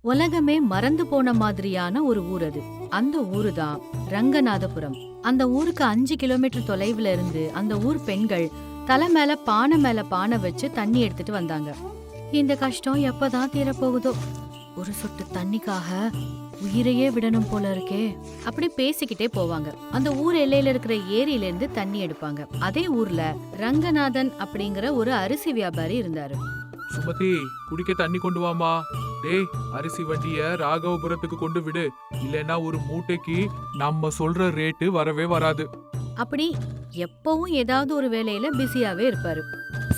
உலகமே மறந்து போன மாதிரியான ஒரு ஊர் அது. அந்த ஊரு தான் ரங்கநாதபுரம். அந்த ஊருக்கு 5 கிலோமீட்டர் தொலைவுல இருந்து அந்த ஊர் பெண்கள் தலை மேல பானை வச்சு தண்ணி எடுத்துட்டு வந்தாங்க. இந்த கஷ்டம் எப்பதான் தீரப்போகுதோ, ஒரு சொட்டு தண்ணிக்காக உயிரையே விடணும் போல இருக்கே. அப்படி பேசிக்கிட்டே போவாங்க. அந்த ஊர் எல்லையில இருக்கிற ஏரியில இருந்து தண்ணி எடுப்பாங்க. அதே ஊர்ல ரங்கநாதன் அப்படிங்கிற ஒரு அரிசி வியாபாரி இருந்தாரு. சுமதி, குடிக்க தண்ணி கொண்டு வாமா. டேய், அரிசி வண்டிய ராகவபுரத்துக்கு கொண்டு விடு, இல்லைன்னா ஒரு மூட்டைக்கு நம்ம சொல்ற ரேட்டு வரவே வராது. அப்படி எப்பவும் ஏதாவது ஒரு வேலையில பிஸியாவே இருப்பாரு.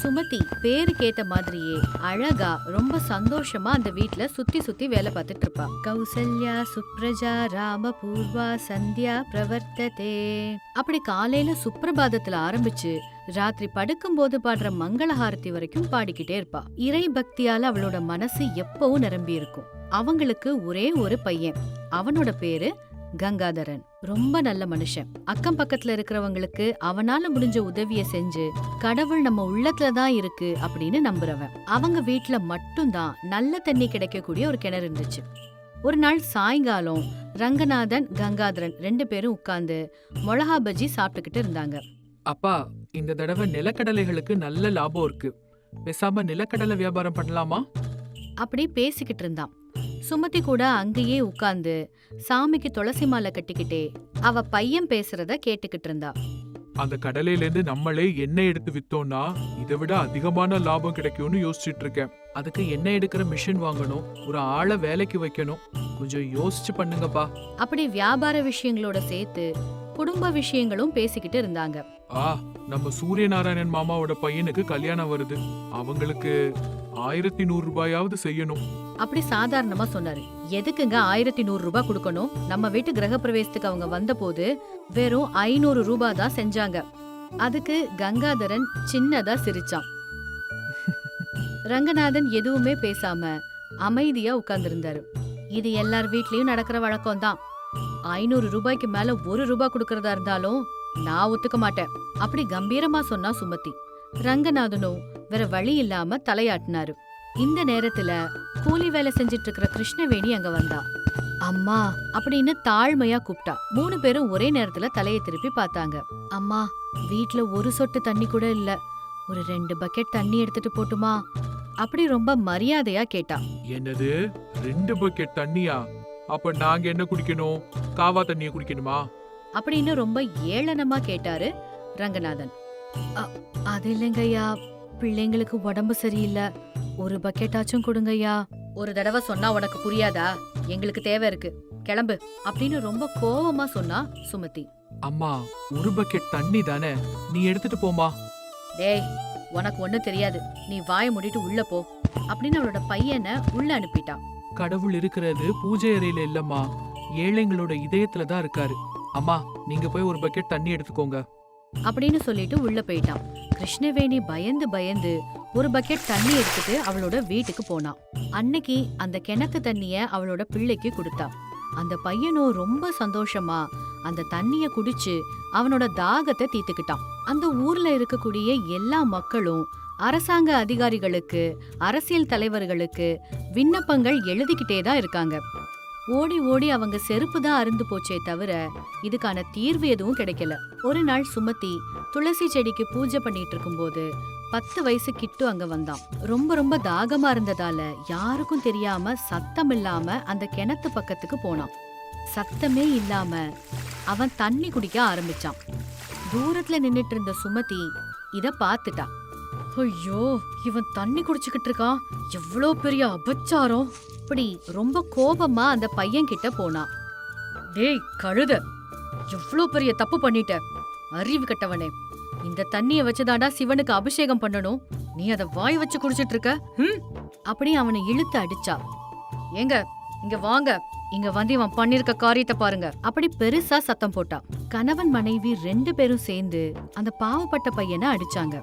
சுமதி பேருக்கேத்த மாதிரியே அழகா ரொம்ப சந்தோஷமா அந்த வீட்ல சுத்தி சுத்தி வேலை பார்த்துட்டு இருப்பா. கௌசல்யா சுப்ரஜா ராம பூர்வா சந்தியா பிரவர்த்ததே. அப்படி காலையில சுப்ரபாதத்துல ஆரம்பிச்சு ராத்திரி படுக்கும் போது பாடுற மங்களஹாரதி வரைக்கும் பாடிக்கிட்டே இருப்பா. இறை பக்தியால அவளோட மனசு எப்பவும் நிரம்பி இருக்கும். அவங்களுக்கு ஒரே ஒரு பையன். அவனோட பேரு கங்காதரன். ரொம்ப நல்ல மனுஷன். அக்கம் பக்கத்துல இருக்கிறவங்களுக்கு அவனால முடிஞ்ச உதவிய செஞ்சு கடவுள் நம்ம உள்ளத்துலதான் இருக்கு அப்படின்னு நம்புறவன். அவங்க வீட்டுல மட்டும்தான் நல்ல தண்ணி கிடைக்கக்கூடிய ஒரு கிணறு இருந்துச்சு. ஒரு நாள் சாயங்காலம் ரங்கநாதன் கங்காதரன் 2 பேரும் உட்கார்ந்து மிளகா பஜ்ஜி சாப்பிட்டுக்கிட்டு இருந்தாங்க. அப்பா, இந்த தடவை நிலக்கடலைகளுக்கு நல்ல லாபம் இருக்கு. பேசாம நிலக்கடலை வியாபாரம் பண்ணலாமா? அப்படி பேசிக்கிட்டு இருந்தான். சுமதி கூட அங்கேயே உட்கார்ந்து சாமிக்கு துளசி மாலை கட்டிக்கிட்டே அவ பையன் பேசுறத கேட்டுக்கிட்டு இருந்தா. அந்த கடலையில இருந்து நம்மளே எண்ணெய் எடுத்து வித்தோம்னா இதை விட அதிகமான லாபம் கிடைக்கும்னு யோசிச்சுட்டு இருக்கேன். அதுக்கு எண்ணெய் எடுக்கிற மிஷின் வாங்கணும், ஒரு ஆளை வேலைக்கு வைக்கணும். கொஞ்சம் யோசிச்சு பண்ணுங்கப்பா. அப்படி வியாபார விஷயங்களோட சேர்த்து குடும்ப விஷயங்களும் பேசிக்கிட்டு இருந்தாங்க. நம்ம சூரியநாராயணன் மாமாவோட பையனுக்கு கல்யாணம் வருது. அவங்களுக்கு 1100 ரூபாயாவது செய்யணும். அப்படி சாதாரணமா சொன்னாரு. எதுக்குங்க 1100 ரூபாய் கொடுக்கணும்? நம்ம வீட்டு கிரக பிரவேசத்துக்கு அவங்க வந்த போது வெறும் 500 ரூபாய் தான் செஞ்சாங்க. அதுக்கு கங்காதரன் சின்னதா சிரிச்சான். ரங்கநாதன் எதுவுமே பேசாம அமைதியா உட்கார்ந்திருந்தாரு. இது எல்லார் வீட்லயும் நடக்கிற வழக்கம் தான். 500 ரூபாய்க்கு மேல 1 ரூபாய் கொடுக்கறதா இருந்தாலும் நான் ஒத்துக்க மாட்டேன். அப்படி கம்பீரமா சொன்னா சுமதி. ரங்கநாதனும் வேற வழி இல்லாம தலையாட்டினாரு. இந்த நேரத்துல கூலி வேலை செஞ்சிட்டு இருக்கிற கிருஷ்ணவேணி அங்க வந்தா. அம்மா அப்படின்னு தாழ்மையா கூப்பிட்டா. 3 பேரும் ஒரே நேரத்துல தலையை திருப்பி பார்த்தாங்க. அம்மா, வீட்ல ஒரு சொட்டு தண்ணி கூட இல்ல, ஒரு 2 பக்கெட் தண்ணி எடுத்துட்டு போட்டுமா? அப்படி ரொம்ப மரியாதையா கேட்டா. என்னது, 2 பக்கெட் தண்ணியா? அப்ப நாங்க என்ன குடிக்கணும்? காவா தண்ணிய குடிக்கணுமா? அப்படின்னு ரொம்ப ஏளனமா கேட்டாரு ரங்கநாதன். அது இல்லைங்கய்யா, பிள்ளைங்களுக்கு உடம்பு சரியில்லை, ஒரு பக்கெட்டாச்சும் கொடுங்கய்யா. ஒரு தடவை சொன்னா உனக்கு புரியாதா? எங்களுக்கு தேவை இருக்கு, கிளம்பு அப்படின்னு ரொம்ப கோவமா சொன்னா சுமதி. அம்மா, ஒரு பக்கெட் தண்ணி தானே, நீ எடுத்துட்டு போமா. டேய், உனக்கு ஒண்ணு தெரியாது, நீ வாயை மூடிட்டு உள்ள போ அப்படின்னு அவளோட பையனை உள்ள அனுப்பிட்டான். கடவுள் இருக்கிறது பூஜை அறையில இல்லம்மா, ஏழைங்களோட இதயத்துல தான் இருக்காரு. அம்மா, நீங்க போய் ஒரு பக்கெட் தண்ணி எடுத்துக்கோங்க அப்படின்னு சொல்லிட்டு உள்ள போயிட்டான். கிருஷ்ணவேணி பயந்து பயந்து ஒரு பக்கெட் தண்ணி எடுத்துட்டு அவளோட வீட்டுக்கு போனான். அன்னைக்கு அந்த கிணத்து தண்ணிய அவளோட பிள்ளைக்கு கொடுத்தா. அந்த பையனும் ரொம்ப சந்தோஷமா அந்த தண்ணிய குடிச்சு அவனோட தாகத்தை தீர்த்துக்கிட்டான். அந்த ஊர்ல இருக்கக்கூடிய எல்லா மக்களும் அரசாங்க அதிகாரிகளுக்கு, அரசியல் தலைவர்களுக்கு விண்ணப்பங்கள் எழுதிக்கிட்டே தான் இருக்காங்க. ஓடி ஓடி அவங்க செருப்பு தான் அருந்து போச்சே தவிர இதுக்கான தீர்வு எதுவும் கிடைக்கல. ஒரு நாள் சுமதி துளசி செடிக்கு பூஜை பண்ணிட்டு இருக்கும்போது 10 வயசு கிட்டு அங்க வந்தான். ரொம்ப ரொம்ப தாகமா இருந்ததால யாருக்கும் தெரியாம சத்தம் இல்லாம அந்த கிணத்து பக்கத்துக்கு போனான். சத்தமே இல்லாம அவன் தண்ணி குடிக்க ஆரம்பிச்சான். தூரத்துல நின்னுட்டு இருந்த சுமதி இத பாத்துட்டான். ஐயோ, இவன் தண்ணி குடிச்சுக்கிட்டு இருக்கான், எவ்வளோ பெரிய அபச்சாரம். அப்படி ரொம்ப கோபமா அந்த பையன் கிட்ட போனான். டேய் கழுத, எவ்வளோ பெரிய தப்பு பண்ணிட்ட, அறிவு கட்டவனே. இந்த தண்ணிய வச்சுதாண்டா சிவனுக்கு அபிஷேகம் பண்ணணும், நீ அத வாய் வச்சு குடிச்சிட்டு இருக்க. அப்படி அவனை இழுத்து அடிச்சா. ஏங்க இங்க வாங்க, இங்க வந்து இவன் பண்ணிருக்க காரியத்தை பாருங்க. அப்படி பெருசா சத்தம் போட்டா. கணவன் மனைவி 2 பேரும் சேர்ந்து அந்த பாவப்பட்ட பையனை அடிச்சாங்க.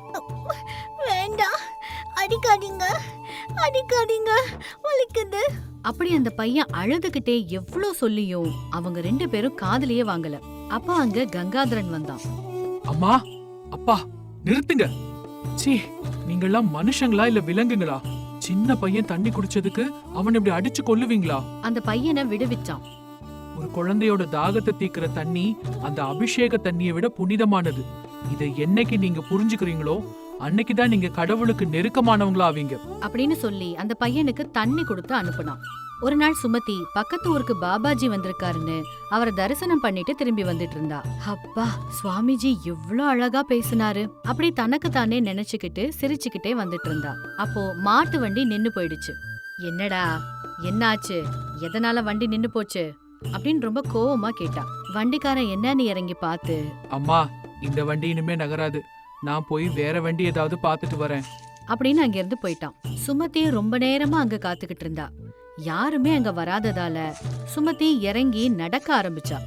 வேண்டாம், அடிக்காதீங்க, அடிக்காதீங்க, வலிக்குது. அப்படி அந்த பையன் அழுதுகிட்டே எவ்வளோ சொல்லியும் அவங்க 2 பேரும் காதுலயே வாங்கல. அப்ப அங்க கங்காதரன் வந்தான். அம்மா, அப்பா, நிறுத்துங்க. சீ, நீங்கெல்லாம் மனுஷங்களா இல்ல விலங்குங்களா? சின்ன பையன் தண்ணி குடிச்சதுக்கு அவன் இப்படி அடிச்சு கொல்லுவீங்களா? அந்த பையனை விடுவிச்சான். ஒரு குழந்தையோட தாகத்தை தீக்கிற தண்ணி அந்த அபிஷேக தண்ணியை விட புனிதமானது. இதை என்னைக்கு நீங்க புரிஞ்சுக்கிறீங்களோ அன்னைக்குதான் நீங்க கடவுளுக்கு நெருக்கமானவங்களா ஆவீங்க அப்படின்னு சொல்லி அந்த பையனுக்கு தண்ணி கொடுத்து அனுப்புனான். ஒரு நாள் சுமதி பக்கத்து ஊருக்கு பாபாஜி வந்திருக்காருன்னு அவரை தரிசனம் பண்ணிட்டு திரும்பி வந்துட்டு இருந்தா. அப்பா, சுவாமிஜி எவ்வளவு அழகா பேசினாரு அப்படி தனக்கு தானே நினைச்சுக்கிட்டு சிரிச்சுக்கிட்டே வந்துட்டு இருந்தா. அப்போ மாட்டு வண்டி நின்னு போயிடுச்சு. என்னடா, என்னாச்சு? எதனால வண்டி நின்னு போச்சு அப்படின்னு ரொம்ப கோவமா கேட்டா. வண்டிக்காரன் என்னன்னு இறங்கி பார்த்து, அம்மா, இந்த வண்டி இனிமே நகராது, நான் போய் வேற வண்டி ஏதாவது பார்த்துட்டு வரேன் அப்படின்னு அங்கிருந்து போயிட்டான். சுமதி ரொம்ப நேரமா அங்க காத்துக்கிட்டு இருந்தா. யாருமே அங்க வராததால சுமதி இறங்கி நடக்க ஆரம்பிச்சா.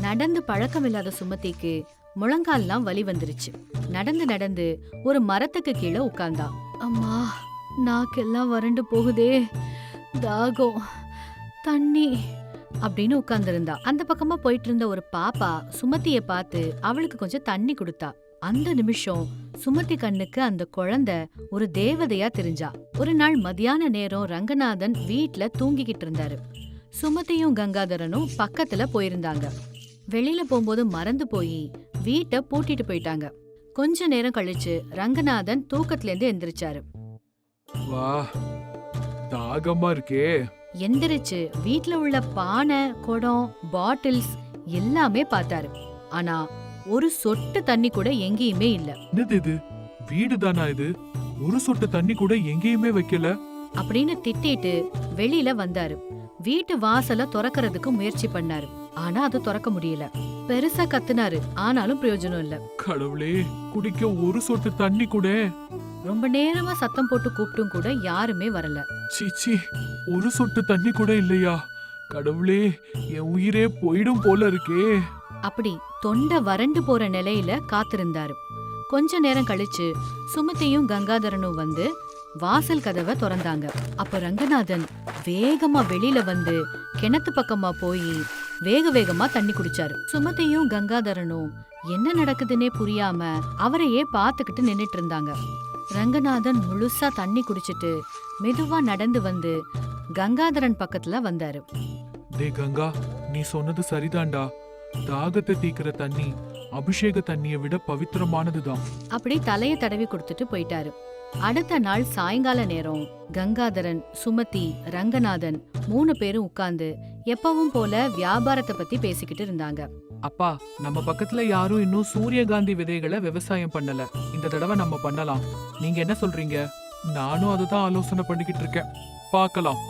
நடந்து பழக்கம் இல்லாத சுமதிக்கு முழங்கால்லாம் வலி வந்துருச்சு. நடந்து நடந்து ஒரு மரத்துக்கு கீழே உட்கார்ந்தா. அம்மா, நாக்கெல்லாம் வறண்டு போகுதே, தாகம், தண்ணி அப்படின்னு உட்கார்ந்திருந்தா. அந்த பக்கமா போயிட்டு இருந்த ஒரு பாப்பா சுமதிய பார்த்து அவளுக்கு கொஞ்சம் தண்ணி கொடுத்தா. அந்த நிமிஷம் சுமதி கண்ணுக்கு அந்த குழந்தை ஒரு தேவதையா தெரிஞ்சா. ஒரு நாள் மத்தியான நேரம் ரங்கநாதன் வீட்ல தூங்கிக்கிட்டு இருந்தாரு. சுமதியும் கங்காதரனும் பக்கத்துல போயிருந்தாங்க. வெளியில போகும்போது மறந்து போய் வீட்டை பூட்டிட்டு போயிட்டாங்க. கொஞ்ச நேரம் கழிச்சு ரங்கநாதன் தூக்கத்துல இருந்து எந்திரிச்சாரு. வா, தாகமா இருக்கே. எந்திரிச்சு வீட்ல உள்ள பானை, குடம், பாட்டில்ஸ் எல்லாமே பார்த்தாரு. ஆனா ஒரு சொட்டு தண்ணி கூட எங்கேயுமே இல்ல. என்னது இது? வீடு தானா இது? ஒரு சொட்டு தண்ணி கூட எங்கேயுமே வைக்கல அப்படின்னு திட்டிட்டு வெளியில வந்தாரு. வீட்டு வாசல திறக்கிறதுக்கு முயற்சி பண்ணாரு. ஆனா அது திறக்க முடியல. பெருசா கத்துனாரு, ஆனாலும் பிரயோஜனம் இல்ல. கடவுளே, குடிக்க ஒரு சொட்டு தண்ணி கூட. ரொம்ப நேரமா சத்தம் போட்டு கூப்பிட்டும் கூட யாருமே வரல. சீச்சி, ஒரு சொட்டு தண்ணி கூட இல்லையா? கடவுளே, என் உயிரே போயிடும் போல இருக்கே. அப்படி தொண்டை வறண்டு போற நிலையில காத்திருந்தாரு. கொஞ்ச நேரம் கழிச்சு சுமதியும் கங்காதரனும் வந்து வாசல் கதவை திறந்தாங்க. அப்ப ரங்கநாதன் வேகமா வெளியில வந்து கிணத்து பக்கமா போய் வேக வேகமா தண்ணி குடிச்சாரு. சுமதியும் கங்காதரனும் என்ன நடக்குதுன்னே புரியாம அவரையே பாத்துக்கிட்டு நின்னுட்டு இருந்தாங்க. ரங்கநாதன் முழுசா தண்ணி குடிச்சிட்டு மெதுவா நடந்து வந்து கங்காதரன் பக்கத்துல வந்தாரு. டே கங்கா, நீ சொன்னது சரிதான்டா. தாகத்தை தீக்கிற தண்ணி அபிஷேக தண்ணியை விட பவித்திரமானதுதான். அப்படி தலைய தடவி கொடுத்துட்டு போயிட்டாரு. அடுத்த நாள் சாயங்கால நேரம் கங்காதரன், சுமதி, ரங்கநாதன் 3 பேரும் உட்கார்ந்து எப்பவும் போல வியாபாரத்தை பத்தி பேசிக்கிட்டு இருந்தாங்க. அப்பா, நம்ம பக்கத்துல யாரும் இன்னும் சூரியகாந்தி விதைகளை விவசாயம் பண்ணல. இந்த தடவை நம்ம பண்ணலாம். நீங்க என்ன சொல்றீங்க? நானும் அதுதான் ஆலோசனை பண்ணிக்கிட்டு இருக்கேன். பார்க்கலாம்.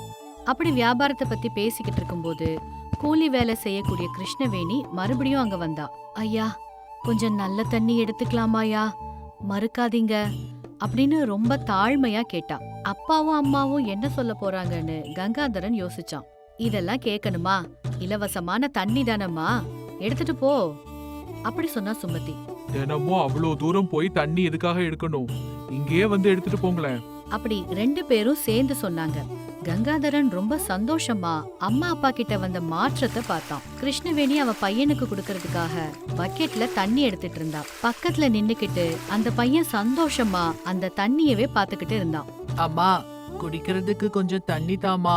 அப்படி வியாபாரத்தை பத்தி பேசிக்கிட்டு இருக்கும்போது கூலி வேலை செய்யக்கூடிய கிருஷ்ணவேணி மறுபடியும் அங்க வந்தா. ஐயா, கொஞ்சம் நல்ல தண்ணி எடுத்துக்கலாமாயா? மறுக்காதீங்க அப்படின்னு ரொம்ப தாழ்மையா கேட்டா. அப்பாவும் அம்மாவும் என்ன சொல்ல போறாங்கன்னு கங்காதரன் யோசிச்சான். இதெல்லாம் கேட்கணுமா? இலவசமான தண்ணி தானம்மா, எடுத்துட்டு போ அப்படி சொன்னா சுமதி. தினமும் அவ்வளவு தூரம் போய் தண்ணி எதுக்காக எடுக்கணும்? இங்கேயே வந்து எடுத்துட்டு போங்களேன். அப்படி 2 பேரும் சேர்ந்து சொன்னாங்க. கங்காதரன் ரொம்ப சந்தோஷமா அம்மா அப்பா கிட்ட வந்த மாற்றத்தை பார்த்தான். கிருஷ்ணவேணி அவ பையனுக்கு கொடுக்கறதுக்காக பக்கெட்ல தண்ணி எடுத்துட்டு இருந்தா. பக்கத்துல நின்னுக்கிட்டு அந்த பையன் சந்தோஷமா அந்த தண்ணியவே பாத்துக்கிட்டு இருந்தான். அம்மா, குடிக்கிறதுக்கு கொஞ்சம் தண்ணி தாமா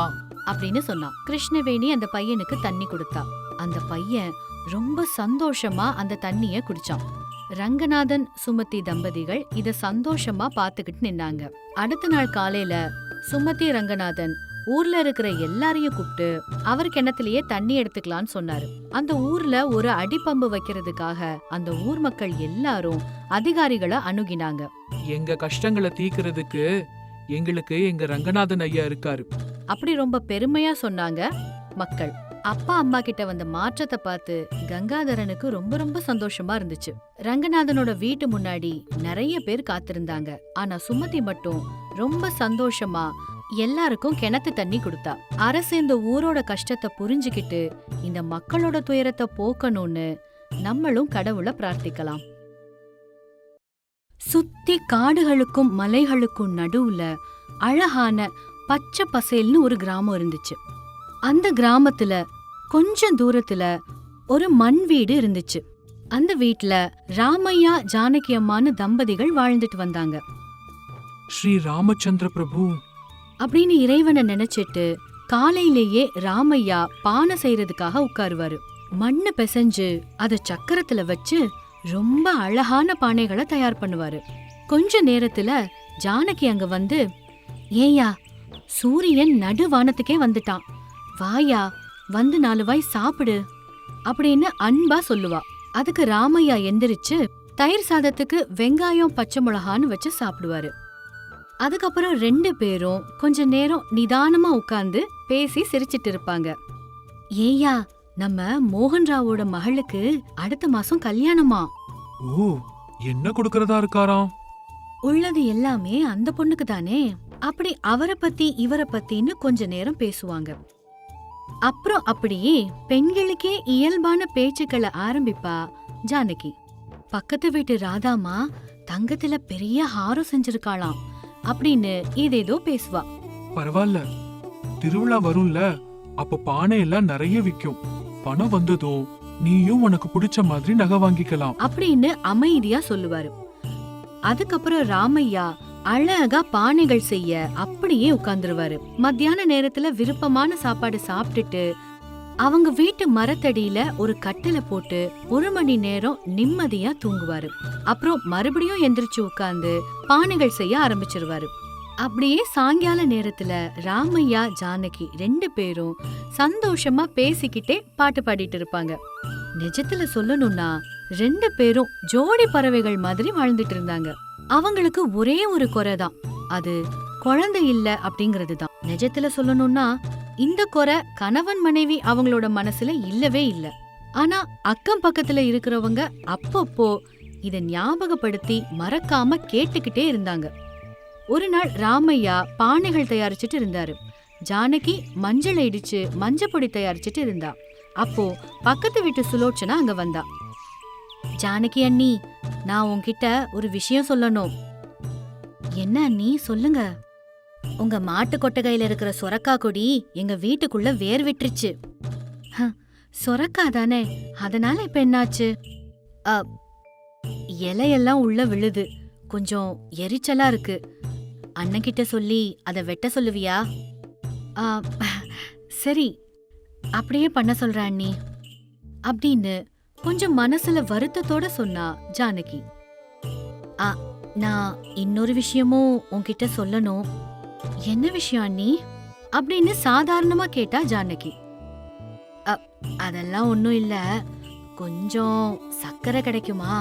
அப்படின்னு சொன்னான். கிருஷ்ணவேணி அந்த பையனுக்கு தண்ணி கொடுத்தா. அந்த பையன் ரொம்ப சந்தோஷமா அந்த தண்ணிய குடிச்சான். ரங்கநாதன், சுமதி தம்பதிகள் இத சந்தோஷமா பாத்துக்கிட்டு நின்னாங்க. அடுத்த நாள் காலையில சுமதி, ரங்கநாதன் ஊர்ல இருக்கிற எல்லாரையும் கூப்பிட்டு அவர் கிணத்துலயே தண்ணி எடுத்துக்கலான்னு சொன்னாரு. அந்த ஊர்ல ஒரு அடிப்பம்பு வைக்கிறதுக்காக அந்த ஊர் மக்கள் எல்லாரும் அதிகாரிகளை அணுகினாங்க. எங்க கஷ்டங்களை தீக்கிறதுக்கு எங்களுக்கு எங்க ரங்கநாதன் ஐயா இருக்காரு அப்படி ரொம்ப பெருமையா சொன்னாங்க மக்கள். அப்பா அம்மா கிட்ட வந்த மாற்றத்தை பார்த்து கங்காதரனுக்கு ரொம்ப ரொம்ப சந்தோஷமா இருந்துச்சு. ரங்கநாதனோட வீட்டு முன்னாடி நிறைய பேர் காத்திருந்தாங்க. ஆனா சுமதி மட்டும் ரொம்ப சந்தோஷமா எல்லாருக்கும் கிணத்து தண்ணி கொடுத்தா. அரசு இந்த ஊரோட கஷ்டத்தை புரிஞ்சுக்கிட்டு இந்த மக்களோட துயரத்தை போக்கணும்னு நம்மளும் கடவுளை பிரார்த்திக்கலாம். சுத்தி காடுகளுக்கும் மலைகளுக்கும் நடுவுல அழகான பச்சை பசேல்னு ஒரு கிராமம் இருந்துச்சு. அந்த கிராமத்துல கொஞ்சம் தூரத்துல ஒரு மண் வீடு இருந்துச்சு. அந்த வீட்ல ராமையா, ஜானகி அம்மான்னு தம்பதிகள் வாழ்ந்துட்டு வந்தாங்க. ஸ்ரீ ராமச்சந்திர பிரபு, அப்படின்னு இறைவனை நினைச்சிட்டு காலையிலேயே ராமையா பானை செய்யறதுக்காக உட்காருவாரு. மண்ணு பிசைஞ்சு அத சக்கரத்துல வச்சு ரொம்ப அழகான பானைகளை தயார் பண்ணுவாரு. கொஞ்ச நேரத்துல ஜானகி அங்க வந்து, ஏயா சூரியன் நடுவானத்துக்கே வந்துட்டான், வாயா வந்து 4 வாய் சாப்பிடு அப்படின்னு அன்பா சொல்லுவா. அதுக்கு ராமையா எந்திரிச்சு தயிர் சாதத்துக்கு வெங்காயம் பச்சை மிளகான்னு வச்சு சாப்பிடுவாரு. அதுக்கப்புறம் 2 பேரும் கொஞ்ச நேரம் நிதானமா உட்கார்ந்து பேசி சிரிச்சிட்டு இருப்பாங்க. ஏயா நம்ம மோகன்ராவோட மகளுக்கு அடுத்த மாசம் கல்யாணமா. ஓ, என்ன கொடுக்கறதா இருக்காராம்? உள்ளது எல்லாமே அந்த பொண்ணுக்கு தானே. அப்படி அவரை பத்தி இவரை பத்தின்னு கொஞ்ச நேரம் பேசுவாங்க. அப்புறம் அப்படியே பெண்களுக்கே இயல்பான பேச்சுக்களை ஆரம்பிப்பா ஜானகி. பக்கத்து வீட்டு ராதாமா தங்கத்துல பெரிய ஹாரம் செஞ்சிருக்காளாம் அப்படின்னு ஏதேதோ பேசுவா. பரவாயில்ல, திருவிழா வரும்ல, அப்ப பானை எல்லாம் நிறைய விக்கும். பணம் வந்ததும் நீயும் உனக்கு பிடிச்ச மாதிரி நகை வாங்கிக்கலாம் அப்படின்னு அமைதியா சொல்லுவாரு. அதுக்கப்புறம் ராமையா அழகா பானைகள் செய்ய அப்படியே உட்கார்ந்துருவாரு. மத்தியான நேரத்துல விருப்பமான சாப்பாடு சாப்பிட்டுட்டு அவங்க வீட்டு மரத்தடியில ஒரு கட்டில போட்டு 1 மணி நேரம் நிம்மதியா தூங்குவாரு. அப்புறம் மறுபடியும் எந்திரிச்சு உட்கார்ந்து பானைகள் செய்ய ஆரம்பிச்சிருவாரு. அப்படியே சாயங்கால நேரத்துல ராமையா ஜானகி 2 பேரும் சந்தோஷமா பேசிக்கிட்டே பாட்டு பாடிட்டு இருப்பாங்க. நிஜத்துல சொல்லணும்னா 2 பேரும் ஜோடி பறவைகள் மாதிரி வாழ்ந்துட்டு இருந்தாங்க. அவங்களுக்கு ஒரே ஒரு குறைதான், அது குழந்தை இல்ல அப்படிங்கிறது தான். நிஜத்துல சொல்லணும்னா இந்த குறை கணவன் மனைவி அவங்களோட மனசுல இல்லவே இல்ல. ஆனா அக்கம் பக்கத்துல இருக்கிறவங்க அப்பப்போ இத ஞாபகப்படுத்தி மறக்காம கேட்டுக்கிட்டே இருந்தாங்க. ஒரு நாள் ராமையா பானைகள் தயாரிச்சுட்டு இருந்தாரு. ஜானகி மஞ்சள் இடிச்சு மஞ்சப்பொடி தயாரிச்சுட்டு இருந்தா. அப்போ பக்கத்து வீட்டு சுலோச்சனா அங்க வந்தா. ஜானகி அண்ணி, நான் உன்கிட்ட ஒரு விஷயம் சொல்லணும். என்ன அண்ணி, சொல்லுங்க. உங்க மாட்டு கொட்டகையில இருக்கிற சொரக்கா கொடி எங்க வீட்டுக்குள்ள வேர் விட்டுருச்சு. சொரக்கா தானே, அதனால இப்ப என்னாச்சு? இலையெல்லாம் உள்ள விழுது, கொஞ்சம் எரிச்சலா இருக்கு. அண்ணன்கிட்ட சொல்லி அதை வெட்ட சொல்லுவியா? சரி, அப்படியே பண்ண சொல்ற அண்ணி அப்படின்னு கொஞ்சம் மனசுல வருத்தத்தோட சொன்னா ஜானகி. நான் இன்னொரு விஷயமும் உன்கிட்ட சொல்லணும். என்ன விஷயம் அண்ணி அப்படின்னு சாதாரணமா கேட்டா ஜானகி. அதெல்லாம் ஒண்ணும் இல்ல, கொஞ்சம் சக்கரை கிடைக்குமா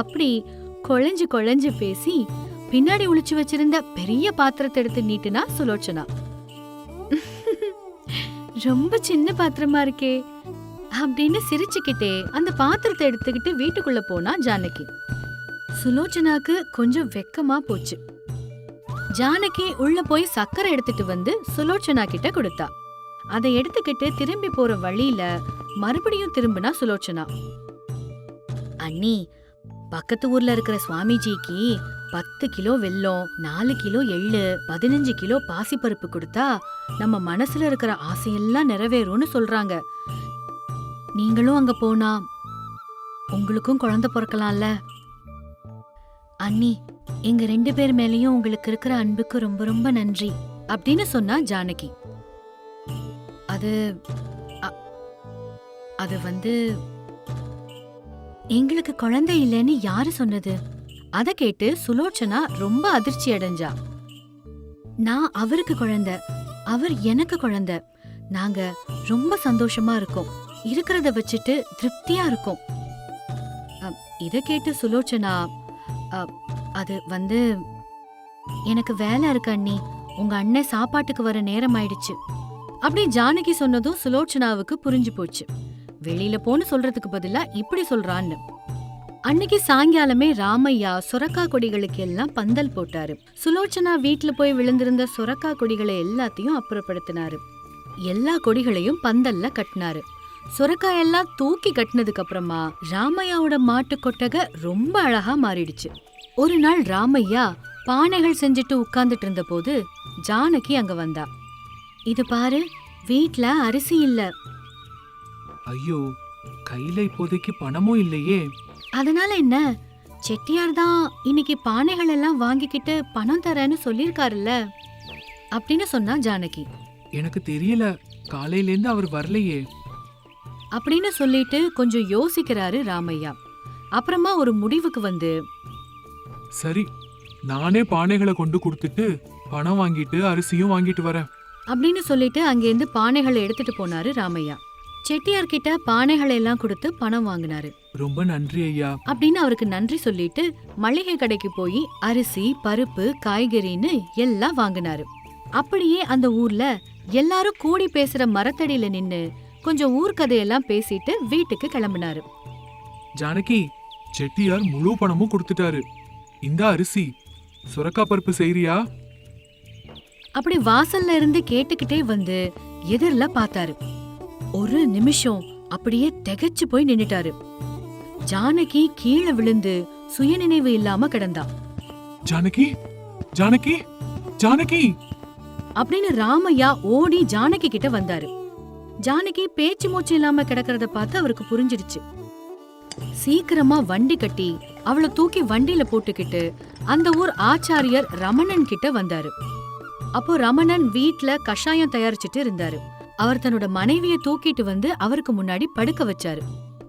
அப்படி கொழைஞ்சு கொழைஞ்சு பேசி பின்னாடி ஒளிச்சு வச்சிருந்த பெரிய பாத்திரத்தை எடுத்து நீட்டுனா சுலோச்சனா. ரொம்ப சின்ன பாத்திரமா இருக்கே அப்படின்னு சிரிச்சுக்கிட்டே அந்த பாத்திரத்தை எடுத்துக்கிட்டு வீட்டுக்குள்ள போனா ஜானகி. சுலோச்சனாக்கு கொஞ்சம் வெக்கமா போச்சு. ஜானகி உள்ள போய் சக்கரை எடுத்துட்டு வந்து சுலோச்சனா கிட்ட கொடுத்தா. அதை எடுத்துக்கிட்டு திரும்பி போற வழியில மறுபடியும் திரும்பினா சுலோச்சனா. அண்ணி, பக்கத்து ஊர்ல இருக்கிற சுவாமிஜிக்கு 10 கிலோ வெல்லம், 4 கிலோ எள்ளு, 15 கிலோ பாசிப்பருப்பு கொடுத்தா நம்ம மனசுல இருக்கிற ஆசையெல்லாம் நிறைவேறும்னு சொல்றாங்க. நீங்களும் அங்க போனா உங்களுக்கும் குழந்தை பிறக்கலாம்ல. அண்ணி, எங்க 2 பேர் மேலயும் உங்களுக்கு இருக்கிற அன்புக்கு ரொம்ப ரொம்ப நன்றி அப்படின்னு சொன்னா ஜானகி. அது வந்து எங்களுக்கு குழந்தை இல்லைன்னு யாரு சொன்னது? அத கேட்டு சுலோச்சனா ரொம்ப அதிர்ச்சி அடைஞ்சா. நான் அவருக்கு குழந்தை, அவர் எனக்கு குழந்தை. நாங்க ரொம்ப சந்தோஷமா இருக்கோம், இருக்கிறத வச்சுட்டு திருப்தியா இருக்கோம். இத கேட்டு சுலோச்சனா, அது வந்து எனக்கு வேலை இருக்கு அண்ணி, உங்க அண்ணன் சாப்பாட்டுக்கு வர நேரம் ஆயிடுச்சு அப்படி ஜானகி சொன்னதும் சுலோச்சனாவுக்கு புரிஞ்சு போச்சு. வெளியில போன்னு சொல்றதுக்கு பதிலா இப்படி சொல்றான்னு. அன்னைக்கு சாயங்காலமே ராமையா சொரக்கா கொடிகளுக்கு எல்லாம் பந்தல் போட்டாரு. சுலோச்சனா வீட்டுல போய் விழுந்திருந்த சொரக்கா கொடிகளை எல்லாத்தையும் அப்புறப்படுத்தினாரு. எல்லா கொடிகளையும் பந்தல்ல கட்டினாரு. சொரக்காய் எல்லாம் தூக்கி கட்டினதுக்கு அப்புறமா ராமையாவோட மாட்டு கொட்டகை ரொம்ப அழகா மாறிடுச்சு. ஒரு நாள் ராமையா பானைகள் செஞ்சுட்டு உட்கார்ந்துட்டு இருந்த போது ஜானகி அங்க வந்தா. இது பாரு, வீட்ல அரிசி இல்ல. ஐயோ, கையில இப்போதைக்கு பணமும் இல்லையே. அதனால என்ன, செட்டியார் தான் இன்னைக்கு பானைகள் எல்லாம் வாங்கிக்கிட்டு பணம் தரேன்னு சொல்லிருக்காருல்ல. அப்படின்னு சொன்னா ஜானகி. எனக்கு தெரியல, காலையிலேருந்து அவர் வரலையே. அப்படின்னு சொல்லிட்டு கொஞ்சம் யோசிக்கிறாரு ராமையா. அப்புறமா ஒரு முடிவுக்கு வந்து, சரி, நானே பானைகளை கொண்டு கொடுத்துட்டு பணம் வாங்கிட்டு அரிசியும் வாங்கிட்டு வரேன் அப்படின்னு சொல்லிட்டு அங்கேருந்து பானைகளை எடுத்துட்டு போனாரு ராமையா. செட்டியார் கிட்ட பானைகளை எல்லாம் கொடுத்து பணம் வாங்கினாரு. ரொம்ப நன்றி ஐயா அப்படின்னு அவருக்கு நன்றி சொல்லிட்டு மளிகை கடைக்கு போய் அரிசி, பருப்பு, காய்கறின்னு எல்லாம் வாங்கினாரு. அப்படியே அந்த ஊர்ல எல்லாரும் கூடி பேசுற மரத்தடியில நின்னு கொஞ்சம் ஊர்க்கதையெல்லாம் பேசிட்டு வீட்டுக்கு கிளம்பினாரு. ஜானகி, செட்டியார் முழு பணமும் கொடுத்துட்டாரு. இந்த அரிசி, சுரக்கா பருப்பு செய்றியா? அப்படி வாசல்ல இருந்து கேட்டுக்கிட்டே வந்து எதிரில பார்த்தாரு. ஒரு நிமிஷம் அப்படியே திகைச்சு போய் நின்னுட்டாரு. ஜானகி கீழே விழுந்து சுயநினைவு இல்லாம கிடந்தா. ஜானகி, ஜானகி, ஜானகி அப்படின்னு ராமையா ஓடி ஜானகி கிட்ட வந்தாரு. ஜானகி பேச்சு மூச்சு இல்லாம கிடக்கிறத பார்த்து அவருக்கு புரிஞ்சிடுச்சு. சீக்கிரமா வண்டி கட்டி அவளை தூக்கி வண்டியில போட்டுக்கிட்டு அந்த ஊர் ஆச்சாரியர் ரமணன் கிட்ட வந்தாரு. அப்போ ரமணன் வீட்ல கஷாயம் தயாரிச்சுட்டு இருந்தாரு. அவர் தன்னோட மனைவிய தூக்கிட்டு வந்து அவருக்கு முன்னாடி படுக்க வச்சாரு.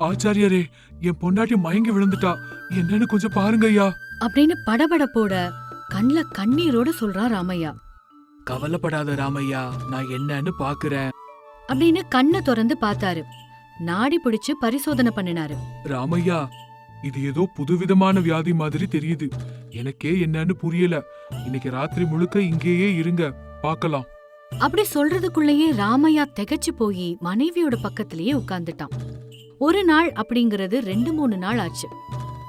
ஆச்சாரியரே, என் பொண்டாட்டி மயங்கி விழுந்துட்டா, என்னன்னு கொஞ்சம் பாருங்க ஐயா அப்படின்னு படபடப்போட கண்ல கண்ணீரோட சொல்றான் ராமையா. கவலைப்படாத ராமையா, நான் என்னன்னு பாக்குறேன் அப்படின்னு கண்ணை திறந்து பார்த்தாரு. நாடி பிடிச்சு பரிசோதனை பண்ணினாரு. ராமையா, இது ஏதோ புதுவிதமான வியாதி மாதிரி தெரியுது. எனக்கே என்னன்னு புரியல. இன்னைக்கு ராத்திரி முழுக்க இங்கேயே இருங்க, பார்க்கலாம். அப்படி சொல்றதுக்குள்ளேயே ராமையா திகைச்சு போய் மனைவியோட பக்கத்திலேயே உட்கார்ந்துட்டான். ஒரு நாள் அப்படிங்கறது 2-3 நாள் ஆச்சு.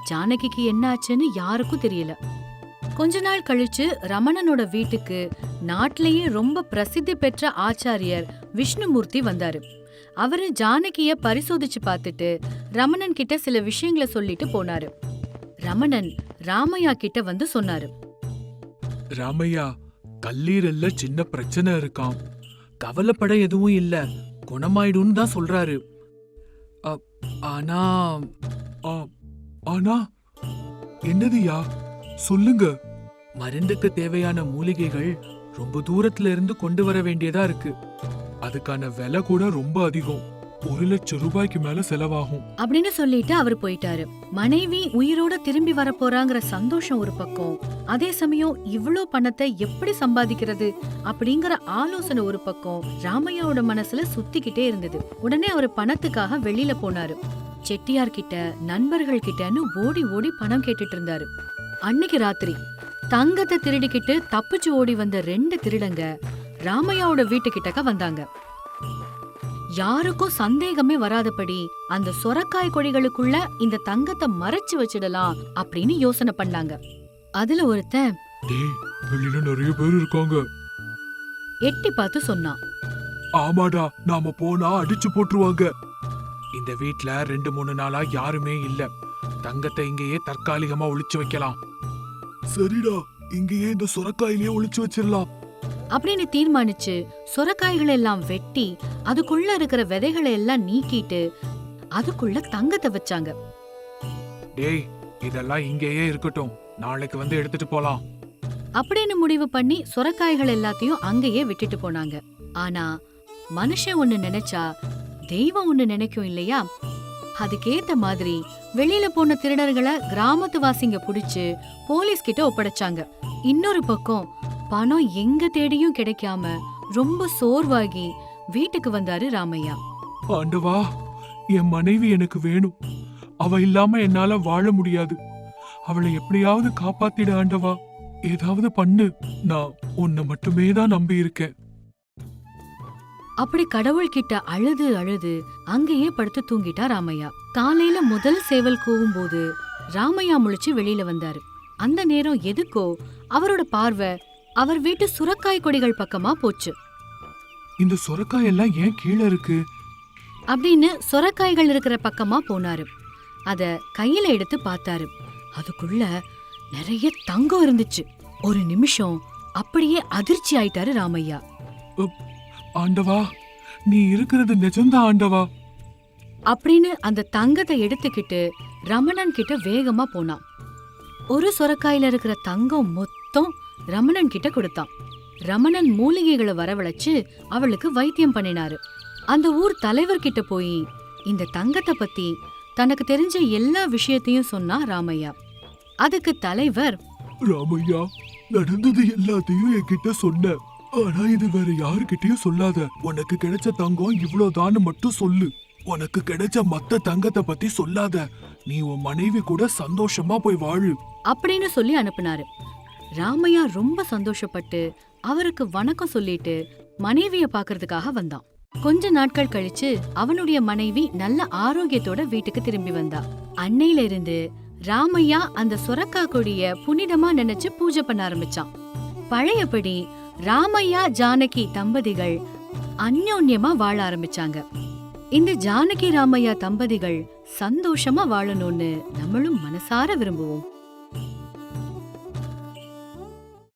ஜானகிக்கு என்ன ஆச்சுன்னு யாருக்கும் தெரியல. கொஞ்ச நாள் கழிச்சு ரமணனோட வீட்டுக்கு நாட்டிலேயே ரொம்ப பிரசித்தி பெற்ற ஆச்சாரியர் விஷ்ணுமூர்த்தி வந்தாரு. அவரு ஜானகிய பரிசோதிச்சு பார்த்துட்டு ரமணன் கிட்ட சில விஷயங்களை சொல்லிட்டு போனாரு. ரமணன் ராமையா கிட்ட வந்து சொன்னாரு. ராமையா, கல்லீரல்ல சின்ன பிரச்சனை இருக்காம். கவலைப்பட எதுவும் இல்ல, குணமாயிடும்னு தான் சொல்றாரு. ஆனா ஆனா என்னதுயா, சொல்லுங்க. மருந்துக்கு தேவையான மூலிகைகள் ரொம்ப தூரத்துல இருந்து கொண்டு வர வேண்டியதா இருக்கு. அதுக்கான விலை கூட ரொம்ப அதிகம். 1 லட்சம் ரூபாய்க்கு மேல செலவாகும் அப்படின்னு சொல்லிட்டு அவர் போயிட்டாரு. மனைவி உயிரோட திரும்பி வர போறாங்கிற சந்தோஷம் ஒரு பக்கம், அதே சமயம் இவ்ளோ பணத்தை எப்படி சம்பாதிக்கிறது அப்படிங்கிற ஆலோசனை ஒரு பக்கம் ராமையாவோட மனசுல சுத்திக்கிட்டே இருந்தது. உடனே அவர் பணத்துக்காக வெளியில போனாரு. செட்டியார் கிட்ட, நண்பர்கள் கிட்டன்னு ஓடி ஓடி பணம் கேட்டுட்டு இருந்தாரு. அன்னைக்கு ராத்திரி தங்கத்தை திருடிக்கிட்டு தப்பிச்சு ஓடி வந்த 2 திருடங்க ராமையாவோட வீட்டுக்கிட்டக்க வந்தாங்க. யாருக்கும் சந்தேகமே வராதபடி அந்த சொரக்காய் கொடிகளுக்குள்ள இந்த தங்கத்தை மறைச்சு வச்சிடலாம் அப்படின்னு யோசனை பண்ணாங்க. அதுல ஒருத்தன், டேய், வெளியில நிறைய பேர் இருக்காங்க, எட்டி பார்த்து சொன்னான். ஆமாடா, நாம போனா அடிச்சு போட்டுருவாங்க. இந்த வீட்ல 2-3 நாளா யாருமே இல்ல. தங்கத்தை இங்கேயே தற்காலிகமா ஒளிச்சு வைக்கலாம். சரிடா, இங்கேயே இந்த சொரக்காயிலேயே ஒளிச்சு வச்சிடலாம் அப்படின்னு தீர்மானிச்சு சொரக்காய்களை எல்லாம் வெட்டி அதுக்குள்ள இருக்கிற விதைகளை எல்லாம் நீக்கிட்டு அதுக்குள்ள தங்கத்தை வச்சாங்க. டேய், இதெல்லாம் இங்கேயே இருக்கட்டும், நாளைக்கு வந்து எடுத்துட்டு போலாம் அப்படின்னு முடிவு பண்ணி சொரக்காய்கள் எல்லாத்தையும் அங்கேயே விட்டுட்டு போனாங்க. ஆனா மனுஷன் ஒண்ணு நினைச்சா தெய்வம் ஒண்ணு நினைக்கும் இல்லையா? அதுக்கேத்த மாதிரி வெளியில போன திருடர்களை கிராமத்து வாசிங்க புடிச்சு போலீஸ் கிட்ட ஒப்படைச்சாங்க. இன்னொரு பக்கம் பணம் எங்க தேடியும் கிடைக்காம ரொம்ப சோர்வாகி வீட்டுக்கு வந்தாரு ராமையா. ஆண்டவா, என் மனைவி எனக்கு வேணும். அவ இல்லாம என்னால வாழ முடியாது. அவளை எப்படியாவது காப்பாத்திட ஆண்டவா, ஏதாவது பண்ணு. நான் உன்னை மட்டுமே தான் நம்பி இருக்கேன். அப்படி கடவுள் கிட்ட அழுது அழுது அங்கேயே படுத்து தூங்கிட்டா ராமையா. காலையில முதல் சேவல் கூவும் போது ராமையா முழிச்சு வெளியில வந்தாரு. அந்த நேரம் எதுக்கோ அவரோட பார்வை அவர் வீட்டு சுரக்காய் கொடிகள் பக்கமா போச்சு. இந்த சொரக்காய் எல்லாம் ஏன் கீழே இருக்கு அப்படின்னு சொரக்காய்கள் இருக்கிற பக்கமா போனாரு. அத கையில எடுத்து பார்த்தாரு. அதுக்குள்ள நிறைய தங்கம் இருந்துச்சு. ஒரு நிமிஷம் அப்படியே அதிர்ச்சி ஆயிட்டாரு ராமையா. ஆண்டவா, நீ இருக்கிறது நிஜம்தான் ஆண்டவா அப்படின்னு அந்த தங்கத்தை எடுத்துக்கிட்டு ரமணன் கிட்ட வேகமா போனான். ஒரு சொரக்காயில இருக்கிற தங்கம் மொத்தம் ரமணன் கிட்ட கொடுத்தான். ரமணன் மூலிகைகளை வரவழைச்சு அவளுக்கு வைத்தியம் பண்ணினாரு. அந்த ஊர் தலைவர்கிட்ட போய் இந்த தங்கத்தை பத்தி தனக்கு தெரிஞ்ச எல்லா விஷயத்தையும் சொன்னா ராமையா. அதுக்கு தலைவர், ராமையா, நடந்தது எல்லாத்தையும் என்கிட்ட சொன்ன. ஆனா இது வேற யாருக்கிட்டயும் சொல்லாத. உனக்கு கிடைச்ச தங்கம் இவ்வளவுதான்னு மட்டும் சொல்லு. உனக்கு கிடைச்ச மத்த தங்கத்தை பத்தி சொல்லாத. நீ உன் மனைவி கூட சந்தோஷமா போய் வாழு அப்படின்னு சொல்லி அனுப்புனாரு. ராமையா ரொம்ப சந்தோஷப்பட்டு அவருக்கு வணக்கம் சொல்லிட்டு மனைவிய பாக்குறதுக்காக வந்தான். கொஞ்ச நாட்கள் கழிச்சு அவனுடைய மனைவி நல்ல ஆரோக்கியத்தோட வீட்டுக்கு திரும்பி வந்தா. அன்னையில இருந்து ராமையா அந்த சொரக்கா கொடிய புனிதமா நினைச்சு பூஜை பண்ண ஆரம்பிச்சான். பழையபடி ராமையா ஜானகி தம்பதிகள் அந்யோன்யமா வாழ ஆரம்பிச்சாங்க. இந்த ஜானகி ராமையா தம்பதிகள் சந்தோஷமா வாழணும்னு நம்மளும் மனசார விரும்புவோம்.